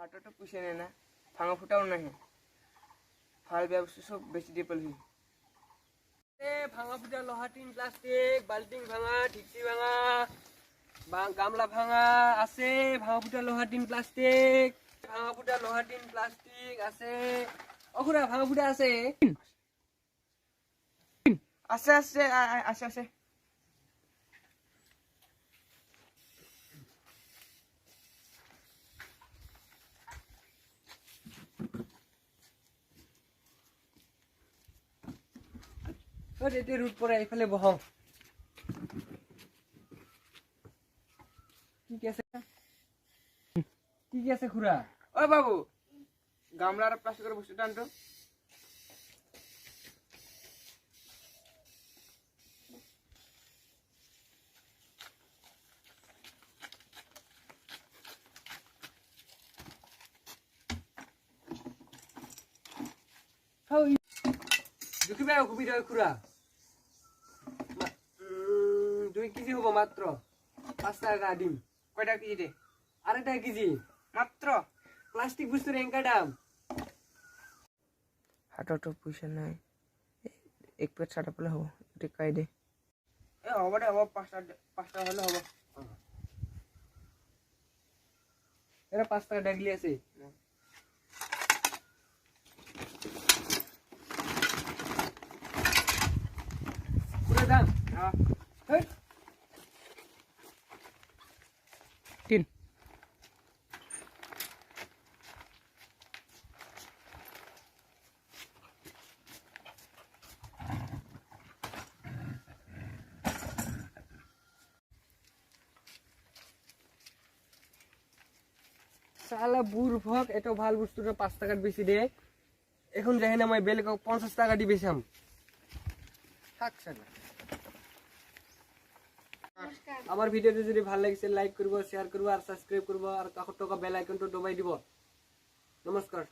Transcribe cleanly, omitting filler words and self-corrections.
হাটটা পুষে নেয় না, ভাঙা ফুটাও নাই, ফাল ব্যবস্থা সব বেশি দিয়ে পেলহি। ভাঙা ফুটা লোহা টিন প্লাস্টিক বাল্টিং ভাঙা ঠিকসি ভাঙা গামলা ভাঙা আছে, ভাঙা ফুটা লোহা টিন প্লাস্টিক, ভাঙা ফুটা লোহা টিন প্লাস্টিক আছে। অখুরা ভাঙা ফুটা আছে, আছে আছে আছে আছে। রুট পরে এইফালে বহ। ঠিক আছে ঠিক আছে খুড়া। ও বাবু, গামলার প্লাস্টিকের বস্তুটা আনতো। দুঃখিবে অসুবিধা খুড়া, 2 কেজি হবো মাত্র, 5 টাকা ডিম। কয়টা কেজি দে? 2.5 টাকা কেজি মাত্র। প্লাস্টিক বস্তুর এঙ্কা দাম। হাটটো পয়সা নাই, 1 প্লেট ছাটা পেলে হবো, এটা কাই দে। হব দে, হব 5 টাকা হলে হব। এটা 5 টাকা ডাগলি আছে। পুরো দাম তিন। সালা বুড়ভক, এত ভাল বস্তুটা 5 টাকার বেশি দে। এখন যাই না মই বেলেগ 50 টাকা দি বেচাম। থাক সালা। আমার ভিডিওটি যদি ভাল লাগিছে লাইক করব, শেয়ার করব আর সাবস্ক্রাইব করব আর কাকর টকা বেল আইকনটো দবাই দিব। নমস্কার।